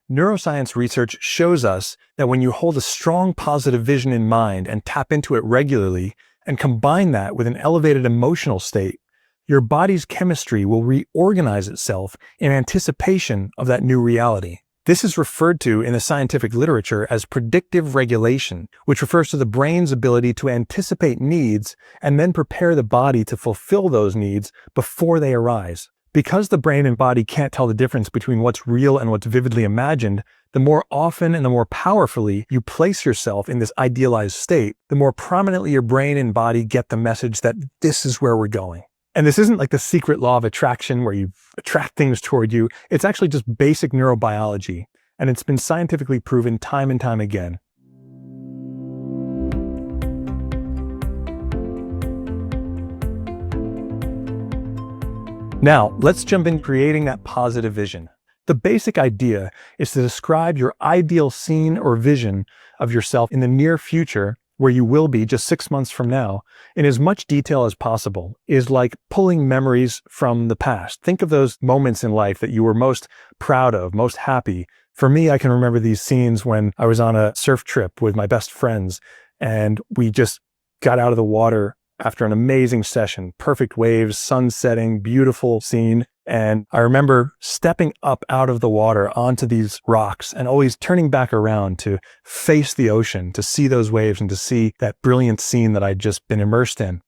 Neuroscience research shows us that when you hold a strong positive vision in mind and tap into it regularly, and combine that with an elevated emotional state, your body's chemistry will reorganize itself in anticipation of that new reality. This is referred to in the scientific literature as predictive regulation, which refers to the brain's ability to anticipate needs and then prepare the body to fulfill those needs before they arise. Because the brain and body can't tell the difference between what's real and what's vividly imagined, the more often and the more powerfully you place yourself in this idealized state, the more prominently your brain and body get the message that this is where we're going. And this isn't like the secret law of attraction where you attract things toward you. It's actually just basic neurobiology, and it's been scientifically proven time and time again. Now, let's jump in creating that positive vision. The basic idea is to describe your ideal scene or vision of yourself in the near future, where you will be just 6 months from now, in as much detail as possible. Is like pulling memories from the past. Think of those moments in life that you were most proud of, most happy. For me, I can remember these scenes when I was on a surf trip with my best friends, and we just got out of the water after an amazing session, perfect waves, sun setting, beautiful scene. And I remember stepping up out of the water onto these rocks and always turning back around to face the ocean, to see those waves and to see that brilliant scene that I'd just been immersed in.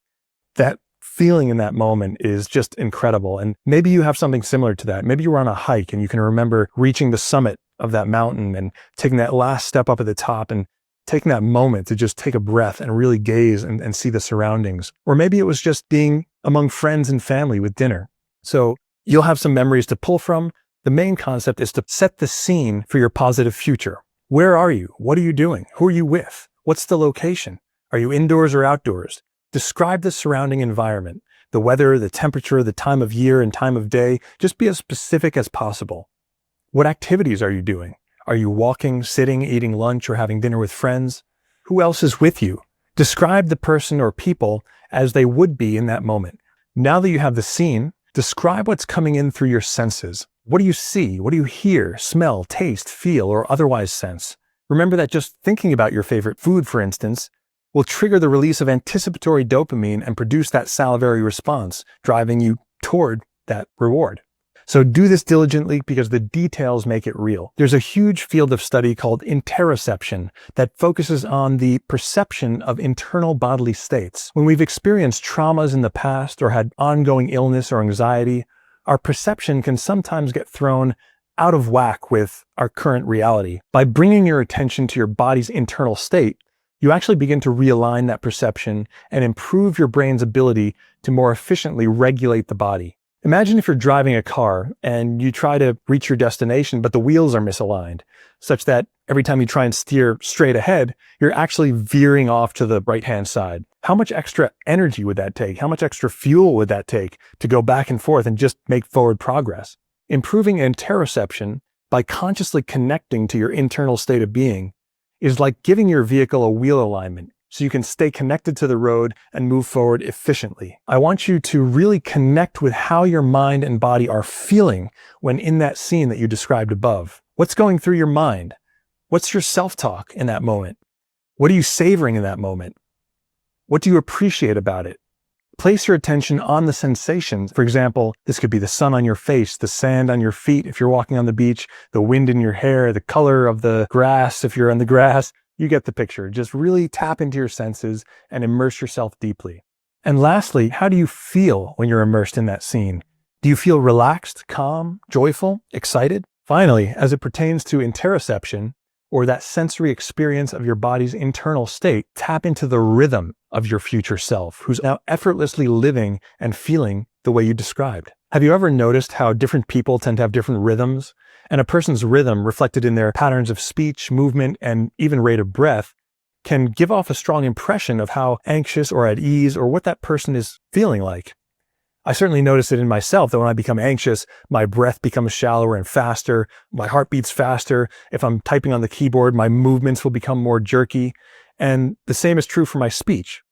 That feeling in that moment is just incredible. And maybe you have something similar to that. Maybe you were on a hike and you can remember reaching the summit of that mountain and taking that last step up at the top and taking that moment to just take a breath and really gaze and see the surroundings. Or maybe it was just being among friends and family with dinner. So you'll have some memories to pull from. The main concept is to set the scene for your positive future. Where are you? What are you doing? Who are you with? What's the location? Are you indoors or outdoors? Describe the surrounding environment, the weather, the temperature, the time of year and time of day. Just be as specific as possible. What activities are you doing? Are you walking, sitting, eating lunch, or having dinner with friends? Who else is with you? Describe the person or people as they would be in that moment. Now that you have the scene, describe what's coming in through your senses. What do you see? What do you hear, smell, taste, feel, or otherwise sense? Remember that just thinking about your favorite food, for instance, will trigger the release of anticipatory dopamine and produce that salivary response, driving you toward that reward. So do this diligently because the details make it real. There's a huge field of study called interoception that focuses on the perception of internal bodily states. When we've experienced traumas in the past or had ongoing illness or anxiety, our perception can sometimes get thrown out of whack with our current reality. By bringing your attention to your body's internal state, you actually begin to realign that perception and improve your brain's ability to more efficiently regulate the body. Imagine if you're driving a car and you try to reach your destination, but the wheels are misaligned, such that every time you try and steer straight ahead, you're actually veering off to the right-hand side. How much extra energy would that take? How much extra fuel would that take to go back and forth and just make forward progress? Improving interoception by consciously connecting to your internal state of being is like giving your vehicle a wheel alignment, so you can stay connected to the road and move forward efficiently. I want you to really connect with how your mind and body are feeling when in that scene that you described above. What's going through your mind? What's your self-talk in that moment? What are you savoring in that moment? What do you appreciate about it? Place your attention on the sensations. For example, this could be the sun on your face, the sand on your feet if you're walking on the beach, the wind in your hair, the color of the grass if you're on the grass. You get the picture. Just really tap into your senses and immerse yourself deeply. And lastly, how do you feel when you're immersed in that scene? Do you feel relaxed, calm, joyful, excited? Finally, as it pertains to interoception, or that sensory experience of your body's internal state, tap into the rhythm of your future self, who's now effortlessly living and feeling the way you described. Have you ever noticed how different people tend to have different rhythms? And a person's rhythm, reflected in their patterns of speech, movement, and even rate of breath, can give off a strong impression of how anxious or at ease or what that person is feeling like. I certainly notice it in myself that when I become anxious, my breath becomes shallower and faster, my heart beats faster. If I'm typing on the keyboard, my movements will become more jerky. And the same is true for my speech.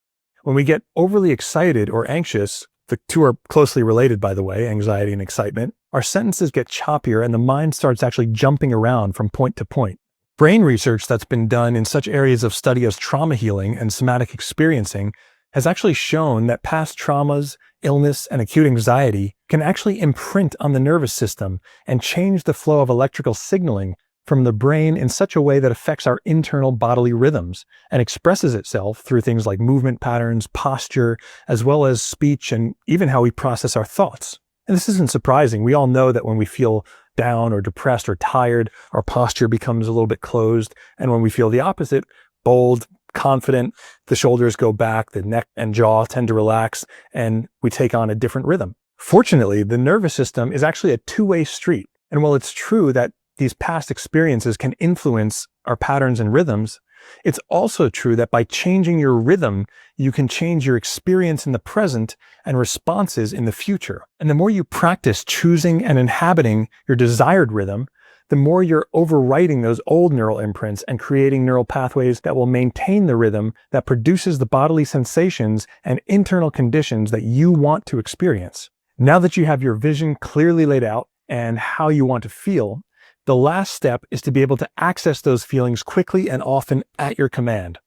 When we get overly excited or anxious, the two are closely related, by the way, anxiety and excitement. our sentences get choppier and the mind starts actually jumping around from point to point. Brain research that's been done in such areas of study as trauma healing and somatic experiencing has actually shown that past traumas, illness, and acute anxiety can actually imprint on the nervous system and change the flow of electrical signaling from the brain in such a way that affects our internal bodily rhythms and expresses itself through things like movement patterns, posture, as well as speech, and even how we process our thoughts. And this isn't surprising. We all know that when we feel down or depressed or tired, our posture becomes a little bit closed. And when we feel the opposite, bold, confident, the shoulders go back, the neck and jaw tend to relax, and we take on a different rhythm. Fortunately, the nervous system is actually a two-way street. And while it's true that these past experiences can influence our patterns and rhythms, it's also true that by changing your rhythm, you can change your experience in the present and responses in the future. And the more you practice choosing and inhabiting your desired rhythm, the more you're overwriting those old neural imprints and creating neural pathways that will maintain the rhythm that produces the bodily sensations and internal conditions that you want to experience. Now that you have your vision clearly laid out and how you want to feel, the last step is to be able to access those feelings quickly and often at your command.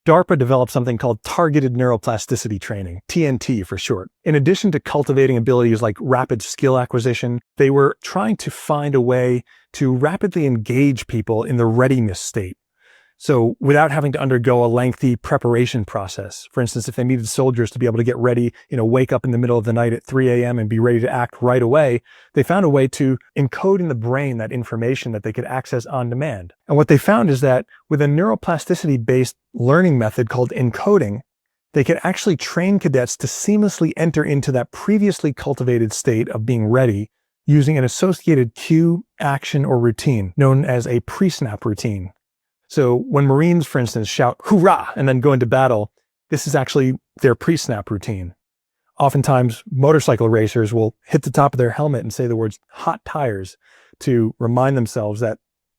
DARPA developed something called targeted neuroplasticity training, TNT for short. In addition to cultivating abilities like rapid skill acquisition, they were trying to find a way to rapidly engage people in the readiness state. So without having to undergo a lengthy preparation process. For instance, if they needed soldiers to be able to get ready, wake up in the middle of the night at 3 a.m. and be ready to act right away, they found a way to encode in the brain that information that they could access on demand. And what they found is that with a neuroplasticity-based learning method called encoding, they could actually train cadets to seamlessly enter into that previously cultivated state of being ready using an associated cue, action, or routine known as a pre-snap routine. So when Marines, for instance, shout, "Hoorah!" and then go into battle, this is actually their pre-snap routine. Oftentimes, motorcycle racers will hit the top of their helmet and say the words "hot tires" to remind themselves that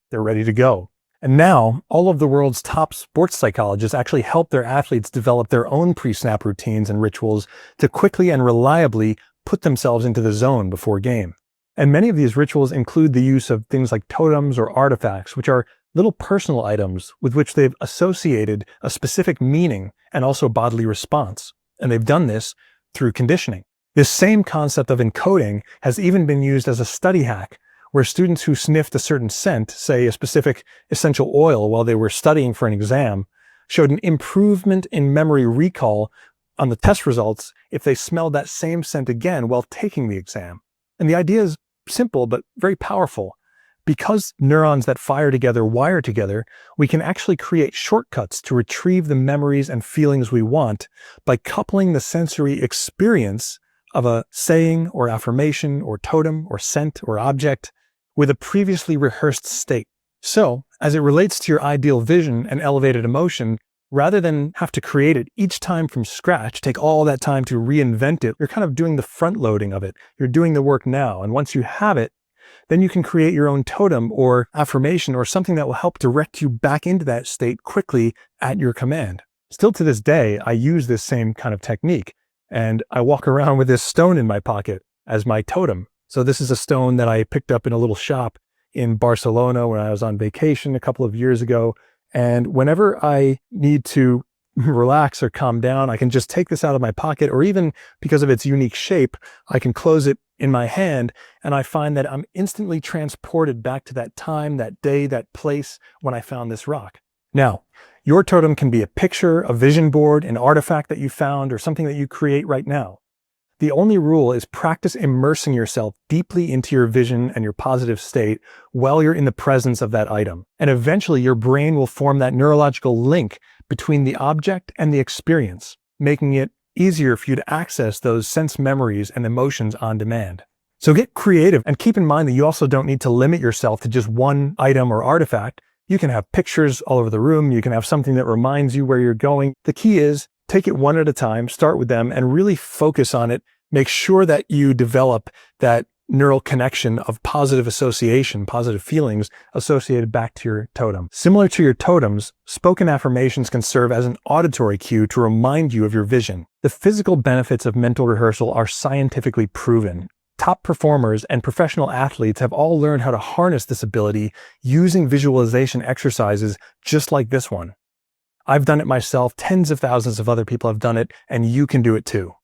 they're ready to go. And now, all of the world's top sports psychologists actually help their athletes develop their own pre-snap routines and rituals to quickly and reliably put themselves into the zone before game. And many of these rituals include the use of things like totems or artifacts, which are little personal items with which they've associated a specific meaning and also bodily response. And they've done this through conditioning. This same concept of encoding has even been used as a study hack, where students who sniffed a certain scent, say a specific essential oil while they were studying for an exam, showed an improvement in memory recall on the test results if they smelled that same scent again while taking the exam. And the idea is simple but very powerful. Because neurons that fire together wire together, we can actually create shortcuts to retrieve the memories and feelings we want by coupling the sensory experience of a saying or affirmation or totem or scent or object with a previously rehearsed state. So, as it relates to your ideal vision and elevated emotion, rather than have to create it each time from scratch, take all that time to reinvent it, you're kind of doing the front loading of it. You're doing the work now. And once you have it, then you can create your own totem or affirmation or something that will help direct you back into that state quickly at your command. Still to this day, I use this same kind of technique, and I walk around with this stone in my pocket as my totem. So this is a stone that I picked up in a little shop in Barcelona when I was on vacation a couple of years ago. And whenever I need to relax or calm down, I can just take this out of my pocket, or even because of its unique shape, I can close it in my hand, and I find that I'm instantly transported back to that time, that day, that place when I found this rock. Now, your totem can be a picture, a vision board, an artifact that you found, or something that you create right now. The only rule is practice immersing yourself deeply into your vision and your positive state while you're in the presence of that item. And eventually your brain will form that neurological link between the object and the experience, making it easier for you to access those sense memories and emotions on demand. So get creative, and keep in mind that you also don't need to limit yourself to just one item or artifact. You can have pictures all over the room. You can have something that reminds you where you're going. The key is take it one at a time, start with them, and really focus on it. Make sure that you develop that neural connection of positive association, positive feelings associated back to your totem. Similar to your totems, spoken affirmations can serve as an auditory cue to remind you of your vision. The physical benefits of mental rehearsal are scientifically proven. Top performers and professional athletes have all learned how to harness this ability using visualization exercises just like this one. I've done it myself, tens of thousands of other people have done it, and you can do it too.